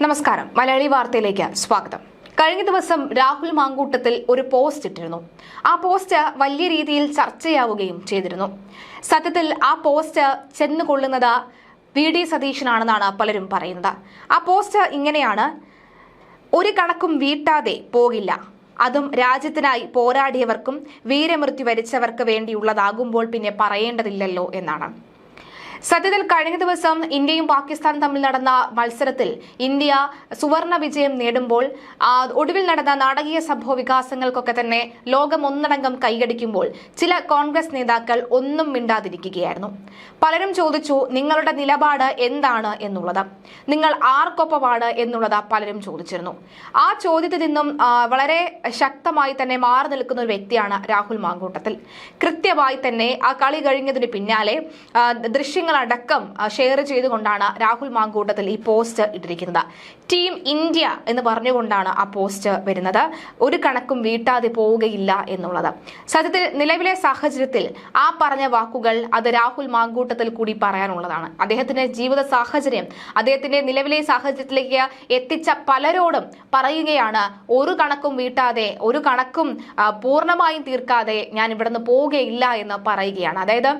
നമസ്കാരം. മലയാളി വാർത്തയിലേക്ക് സ്വാഗതം. കഴിഞ്ഞ ദിവസം രാഹുൽ മാങ്കൂട്ടത്തിൽ ഒരു പോസ്റ്റ് ഇട്ടിരുന്നു. ആ പോസ്റ്റ് വലിയ രീതിയിൽ ചർച്ചയാവുകയും ചെയ്തിരുന്നു. സത്യത്തിൽ ആ പോസ്റ്റ് ചെന്നുകൊള്ളുന്നത് വി.ഡി. സതീശനാണെന്നാണ് പലരും പറയുന്നത്. ആ പോസ്റ്റ് ഇങ്ങനെയാണ്: ഒരു കണക്കും വീട്ടാതെ പോകില്ല, അതും രാജ്യത്തിനായി പോരാടിയവർക്കും വീരമൃത്യു വരിച്ചവർക്ക് വേണ്ടിയുള്ളതാകുമ്പോൾ പിന്നെ പറയേണ്ടതില്ലല്ലോ എന്നാണ്. സത്യത്തിൽ കഴിഞ്ഞ ദിവസം ഇന്ത്യയും പാകിസ്ഥാനും തമ്മിൽ നടന്ന മത്സരത്തിൽ ഇന്ത്യ സുവർണ വിജയം നേടുമ്പോൾ ഒടുവിൽ നടന്ന നാടകീയ സംഭവ വികാസങ്ങൾക്കൊക്കെ തന്നെ ലോകം ഒന്നടങ്കം കൈയടിക്കുമ്പോൾ ചില കോൺഗ്രസ് നേതാക്കൾ ഒന്നും മിണ്ടാതിരിക്കുകയായിരുന്നു. പലരും ചോദിച്ചു, നിങ്ങളുടെ നിലപാട് എന്താണ് എന്നുള്ളത്, നിങ്ങൾ ആർക്കൊപ്പമാണ് എന്നുള്ളത് പലരും ചോദിച്ചിരുന്നു. ആ ചോദ്യത്തിൽ നിന്നും വളരെ ശക്തമായി തന്നെ മാറി നിൽക്കുന്ന ഒരു വ്യക്തിയാണ് രാഹുൽ മാങ്കൂട്ടത്തിൽ. കൃത്യമായി തന്നെ ആ കളി കഴിഞ്ഞതിന് പിന്നാലെ അടക്കം ഷെയർ ചെയ്തുകൊണ്ടാണ് രാഹുൽ മാങ്കൂട്ടത്തിൽ ഈ പോസ്റ്റ് ഇട്ടിരിക്കുന്നത്. ടീം ഇന്ത്യ എന്ന് പറഞ്ഞുകൊണ്ടാണ് ആ പോസ്റ്റ് വരുന്നത്. ഒരു കണക്കും വീട്ടാതെ പോവുകയില്ല എന്നുള്ളത്. സത്യത്തിൽ നിലവിലെ സാഹചര്യത്തിൽ ആ പറഞ്ഞ വാക്കുകൾ അത് രാഹുൽ മാങ്കൂട്ടത്തിൽ കൂടി പറയാനുള്ളതാണ്. അദ്ദേഹത്തിന്റെ ജീവിത സാഹചര്യം, അദ്ദേഹത്തിന്റെ നിലവിലെ സാഹചര്യത്തിലേക്ക് എത്തിച്ച പലരോടും പറയുകയാണ്, ഒരു കണക്കും വീട്ടാതെ, ഒരു കണക്കും പൂർണ്ണമായും തീർക്കാതെ ഞാൻ ഇവിടുന്ന് പോവുകയില്ല എന്ന് പറയുകയാണ്. അതായത്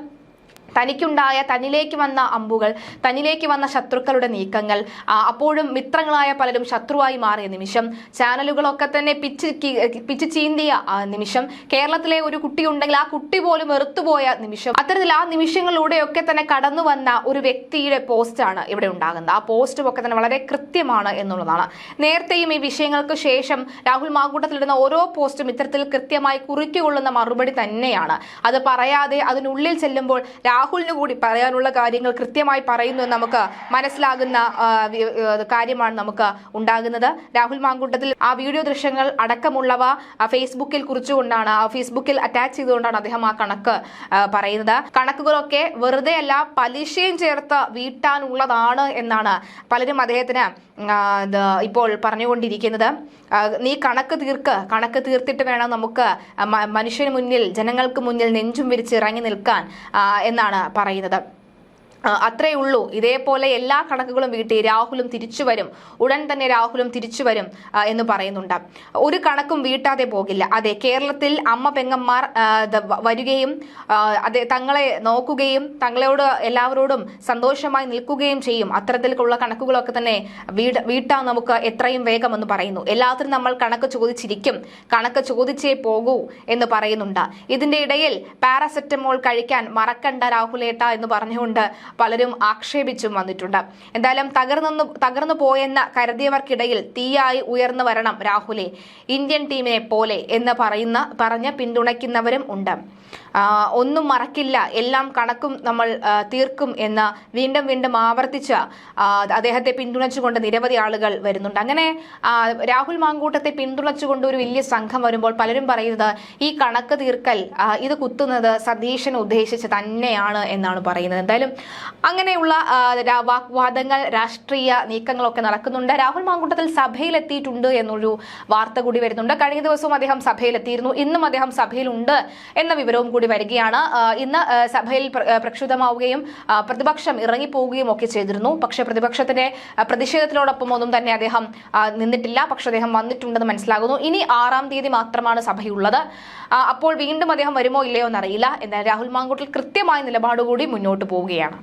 തനിക്കുണ്ടായ, തന്നിലേക്ക് വന്ന അമ്പുകൾ, തന്നിലേക്ക് വന്ന ശത്രുക്കളുടെ നീക്കങ്ങൾ, അപ്പോഴും മിത്രങ്ങളായ പലരും ശത്രുവായി മാറിയ നിമിഷം, ചാനലുകളൊക്കെ തന്നെ പിച്ച് ചീന്തിയ നിമിഷം, കേരളത്തിലെ ഒരു കുട്ടി ഉണ്ടെങ്കിൽ ആ കുട്ടി പോലും വെറുത്തുപോയ നിമിഷം, അത്തരത്തിൽ ആ നിമിഷങ്ങളിലൂടെയൊക്കെ തന്നെ കടന്നു വന്ന ഒരു വ്യക്തിയുടെ പോസ്റ്റാണ് ഇവിടെ ഉണ്ടാകുന്നത്. ആ പോസ്റ്റും ഒക്കെ തന്നെ വളരെ കൃത്യമാണ് എന്നുള്ളതാണ്. നേരത്തെയും ഈ വിഷയങ്ങൾക്ക് ശേഷം രാഹുൽ മാങ്കൂട്ടത്തിലിടുന്ന ഓരോ പോസ്റ്റും ഇത്തരത്തിൽ കൃത്യമായി കുറിക്കൊള്ളുന്ന മറുപടി തന്നെയാണ്. അത് പറയാതെ അതിനുള്ളിൽ ചെല്ലുമ്പോൾ രാഹുലിന് കൂടി പറയാനുള്ള കാര്യങ്ങൾ കൃത്യമായി പറയുന്നു എന്ന് നമുക്ക് മനസ്സിലാകുന്ന കാര്യമാണ് നമുക്ക് ഉണ്ടാകുന്നത്. രാഹുൽ മാങ്കൂട്ടത്തിൽ ആ വീഡിയോ ദൃശ്യങ്ങൾ അടക്കമുള്ളവ ഫേസ്ബുക്കിൽ കുറിച്ചുകൊണ്ടാണ്, ഫേസ്ബുക്കിൽ അറ്റാച്ച് ചെയ്തുകൊണ്ടാണ് അദ്ദേഹം ആ കണക്ക് പറയുന്നത്. കണക്കുകളൊക്കെ വെറുതെ അല്ല, പലിശയും ചേർത്ത് വീട്ടാനുള്ളതാണ് എന്നാണ് പലരും അദ്ദേഹത്തിന് ഇപ്പോൾ പറഞ്ഞുകൊണ്ടിരിക്കുന്നത്. നീ കണക്ക് തീർത്തിട്ട് വേണം നമുക്ക് മനുഷ്യന് മുന്നിൽ, ജനങ്ങൾക്ക് മുന്നിൽ നെഞ്ചും വിരിച്ച് ഇറങ്ങി നിൽക്കാൻ എന്നാണ് പറയുന്നത്. അത്രേ ഉള്ളൂ. ഇതേപോലെ എല്ലാ കണക്കുകളും വീട്ടി രാഹുലും തിരിച്ചു വരും, ഉടൻ തന്നെ രാഹുലും തിരിച്ചു വരും എന്ന് പറയുന്നുണ്ട്. ഒരു കണക്കും വീട്ടാതെ പോകില്ല. അതെ, കേരളത്തിൽ അമ്മ പെങ്ങന്മാർ വരികയും അതെ തങ്ങളെ നോക്കുകയും തങ്ങളോട് എല്ലാവരോടും സന്തോഷമായി നിൽക്കുകയും ചെയ്യും. അത്തരത്തിലുള്ള കണക്കുകളൊക്കെ തന്നെ വീട്ടാൻ നമുക്ക് എത്രയും വേഗം എന്ന് പറയുന്നു. എല്ലാത്തിനും നമ്മൾ കണക്ക് ചോദിച്ചിരിക്കും, കണക്ക് ചോദിച്ചേ പോകൂ എന്ന് പറയുന്നുണ്ട്. ഇതിന്റെ ഇടയിൽ പാരസെറ്റമോൾ കഴിക്കാൻ മറക്കണ്ട രാഹുലേട്ട എന്ന് പറഞ്ഞുകൊണ്ട് പലരും ആക്ഷേപിച്ചും വന്നിട്ടുണ്ട്. എന്തായാലും തകർന്നു പോയെന്ന് കരുതിയവർക്കിടയിൽ തീയായി ഉയർന്നു വരണം രാഹുലെ, ഇന്ത്യൻ ടീമിനെ പോലെ എന്ന് പറഞ്ഞ് പിന്തുണയ്ക്കുന്നവരും ഉണ്ട്. ഒന്നും മറക്കില്ല, എല്ലാം കണക്കും നമ്മൾ തീർക്കും എന്ന് വീണ്ടും വീണ്ടും ആവർത്തിച്ച് അദ്ദേഹത്തെ പിന്തുണച്ചുകൊണ്ട് നിരവധി ആളുകൾ വരുന്നുണ്ട്. അങ്ങനെ രാഹുൽ മാങ്കൂട്ടത്തെ പിന്തുണച്ചുകൊണ്ട് ഒരു വലിയ സംഘം വരുമ്പോൾ പലരും പറയുന്നത് ഈ കണക്ക് തീർക്കൽ ഇത് കുത്തുന്നത് സതീശനെ ഉദ്ദേശിച്ച് തന്നെയാണ് എന്നാണ് പറയുന്നത്. എന്തായാലും അങ്ങനെയുള്ള വാഗ്വാദങ്ങൾ, രാഷ്ട്രീയ നീക്കങ്ങളൊക്കെ നടക്കുന്നുണ്ട്. രാഹുൽ മാങ്കൂട്ടത്തിൽ സഭയിലെത്തിയിട്ടുണ്ട് എന്നൊരു വാർത്ത കൂടി വരുന്നുണ്ട്. കഴിഞ്ഞ ദിവസവും അദ്ദേഹം സഭയിലെത്തിയിരുന്നു, ഇന്നും അദ്ദേഹം സഭയിലുണ്ട് എന്ന വിവരവും കൂടി വരികയാണ്. ഇന്ന് സഭയിൽ പ്രക്ഷുബ്ധമാവുകയും പ്രതിപക്ഷം ഇറങ്ങിപ്പോവുകയും ഒക്കെ ചെയ്തിരുന്നു. പക്ഷേ പ്രതിപക്ഷത്തിന്റെ പ്രതിഷേധത്തിനോടൊപ്പം ഒന്നും തന്നെ അദ്ദേഹം നിന്നിട്ടില്ല. പക്ഷെ അദ്ദേഹം വന്നിട്ടുണ്ടെന്ന് മനസ്സിലാകുന്നു. ഇനി 6-ാം തീയതി മാത്രമാണ് സഭയുള്ളത്. അപ്പോൾ വീണ്ടും അദ്ദേഹം വരുമോ ഇല്ലയോ എന്നറിയില്ല. എന്നാൽ രാഹുൽ മാങ്കൂട്ടത്തിൽ കൃത്യമായ നിലപാടുകൂടി മുന്നോട്ട് പോവുകയാണ്.